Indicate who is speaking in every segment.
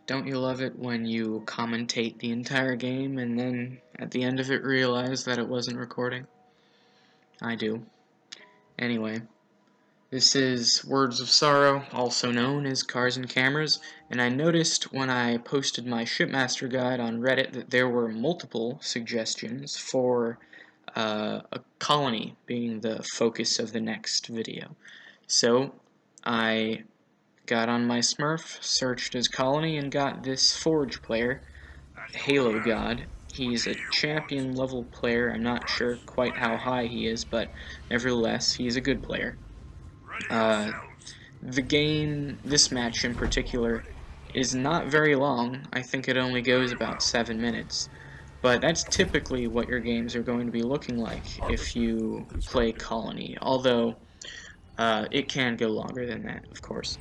Speaker 1: Don't you love it when you commentate the entire game and then at the end of it realize that it wasn't recording? I do. Anyway, this is Words of Sorrow, also known as Cars and Cameras, and I noticed when I posted my Shipmaster guide on Reddit that there were multiple suggestions for a colony being the focus of the next video. So, I got on my Smurf, searched his colony, and got this Forge player, Halo God. He's a champion level player. I'm not sure quite how high he is, but nevertheless, he's a good player. The game, this match in particular, is not very long. I think it only goes about 7 minutes. But that's typically what your games are going to be looking like if you play Colony, although it can go longer than that, of course.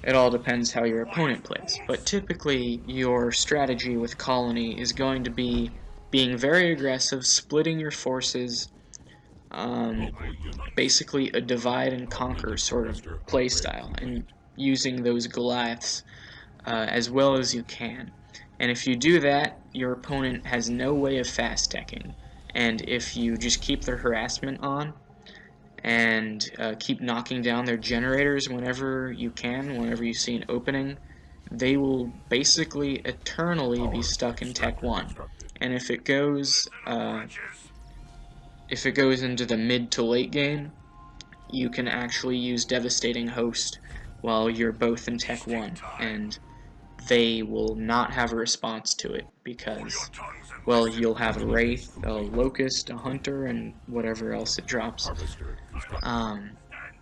Speaker 1: It all depends how your opponent plays, but typically your strategy with Colony is going to be being very aggressive, splitting your forces, basically a divide and conquer sort of playstyle, and using those Goliaths as well as you can. And if you do that, your opponent has no way of fast-teching, and if you just keep their harassment on, and keep knocking down their generators whenever you can, whenever you see an opening, they will basically eternally be stuck in Tech 1. And if it goes into the mid to late game, you can actually use Devastating Host while you're both in Tech 1, and they will not have a response to it because, well, you'll have a Wraith, a Locust, a Hunter, and whatever else it drops.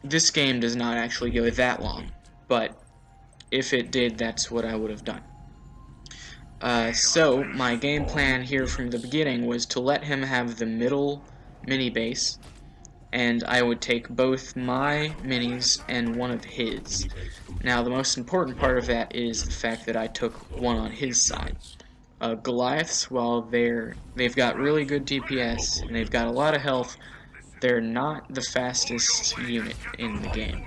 Speaker 1: This game does not actually go that long, but if it did, that's what I would have done. So, my game plan here from the beginning was to let him have the middle mini base, and I would take both my minis and one of his. Now, the most important part of that is the fact that I took one on his side. Goliaths, while they've got really good DPS and they've got a lot of health, they're not the fastest unit in the game.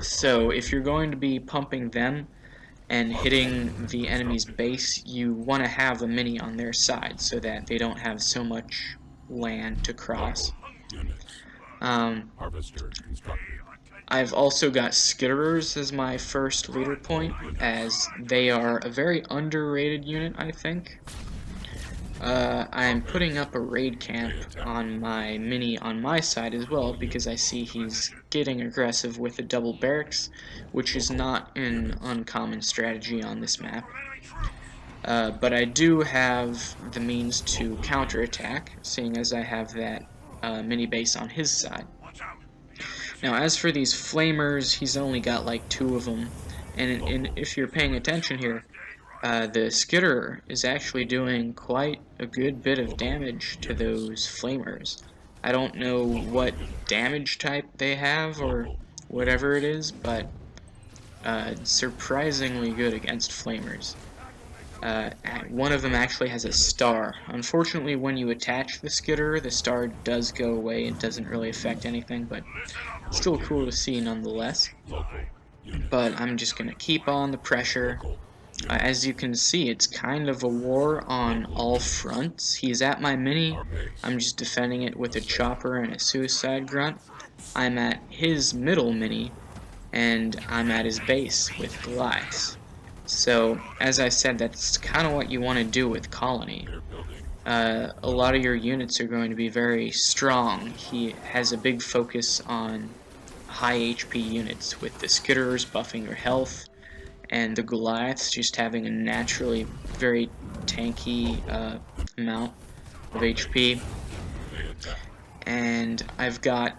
Speaker 1: So if you're going to be pumping them and hitting the enemy's base, you want to have a mini on their side so that they don't have so much land to cross. I've also got Skitterers as my first leader point, as they are a very underrated unit, I think. I'm putting up a raid camp on my mini on my side as well, because I see he's getting aggressive with the double barracks, which is not an uncommon strategy on this map. But I do have the means to counterattack, seeing as I have that mini base on his side. Now, as for these flamers, he's only got like 2 of them, and if you're paying attention here, the Skitterer is actually doing quite a good bit of damage to those flamers. I don't know what damage type they have or whatever it is, but surprisingly good against flamers. One of them actually has a star. Unfortunately, when you attach the Skitterer, the star does go away and doesn't really affect anything, but still cool to see nonetheless. But I'm just going to keep on the pressure. As you can see, it's kind of a war on all fronts. He's at my mini. I'm just defending it with a chopper and a suicide grunt. I'm at his middle mini, and I'm at his base with Goliaths. So, as I said, that's kind of what you want to do with Colony. A lot of your units are going to be very strong. He has a big focus on high HP units, with the Skitterers buffing your health, and the Goliaths just having a naturally very tanky amount of HP. And I've got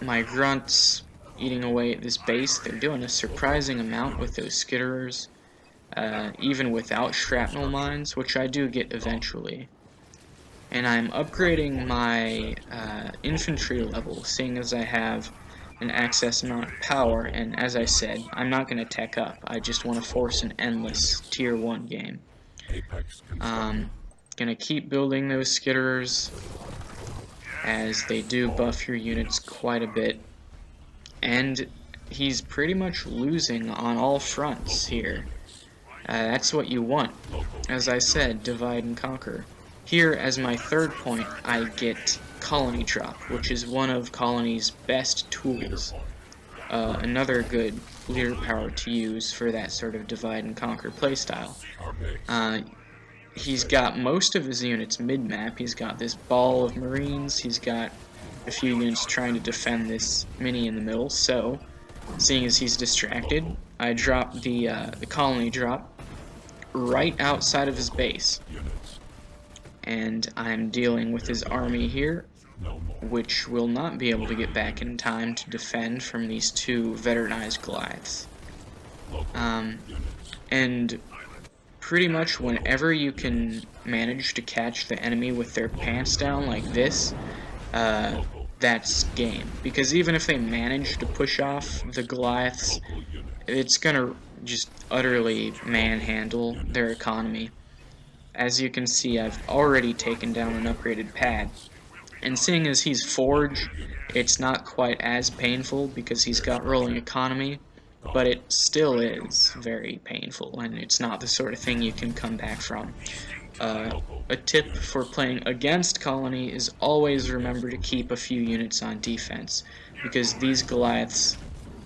Speaker 1: my grunts eating away at this base. They're doing a surprising amount with those Skitterers, even without shrapnel mines, which I do get eventually. And I'm upgrading my infantry level, seeing as I have an excess amount of power, and as I said, I'm not going to tech up. I just want to force an endless tier 1 game. Gonna keep building those Skitterers, as they do buff your units quite a bit. And he's pretty much losing on all fronts here. That's what you want. As I said, divide and conquer. Here, as my third point, I get colony drop, which is one of colony's best tools. Another good leader power to use for that sort of divide and conquer playstyle. He's got most of his units mid-map. He's got this ball of marines. He's got a few units trying to defend this mini in the middle. So, seeing as he's distracted, I drop the colony drop right outside of his base. And I'm dealing with his army here, which will not be able to get back in time to defend from these two veteranized Goliaths. And pretty much whenever you can manage to catch the enemy with their pants down like this, that's game. Because even if they manage to push off the Goliaths, it's gonna just utterly manhandle their economy. As you can see, I've already taken down an upgraded pad. And seeing as he's forged, it's not quite as painful because he's got rolling economy, but it still is very painful, and it's not the sort of thing you can come back from. A tip for playing against Colony is always remember to keep a few units on defense, because these Goliaths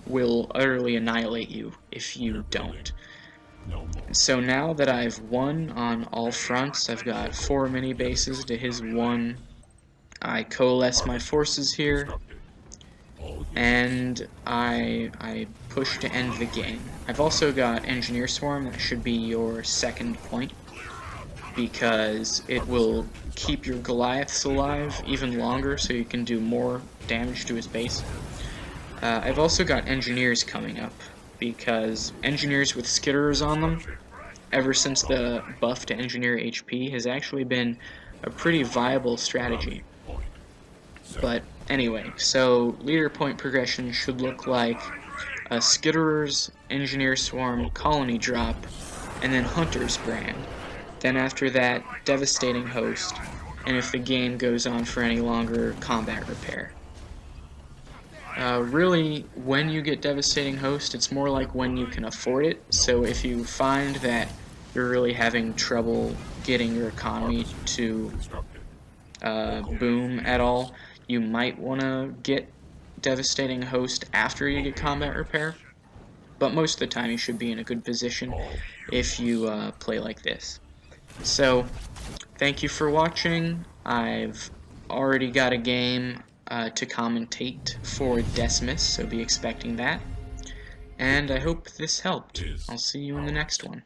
Speaker 1: will utterly annihilate you if you don't. So now that I've won on all fronts, I've got 4 mini bases to his 1. I coalesce my forces here, and I push to end the game. I've also got Engineer Swarm. That should be your second point, because it will keep your Goliaths alive even longer, so you can do more damage to his base. I've also got Engineers coming up, because Engineers with Skitterers on them, ever since the buff to Engineer HP, has actually been a pretty viable strategy. But anyway, so leader point progression should look like a Skitterers, Engineer Swarm, Colony Drop, and then Hunter's Brand. Then after that, Devastating Host, and if the game goes on for any longer, Combat Repair. Really, when you get Devastating Host, it's more like when you can afford it. So if you find that you're really having trouble getting your economy to boom at all, you might want to get Devastating Host after you get Combat Repair. But most of the time you should be in a good position if you play like this. So, thank you for watching. I've already got a game to commentate for Decimus, so be expecting that. And I hope this helped. I'll see you in the next one.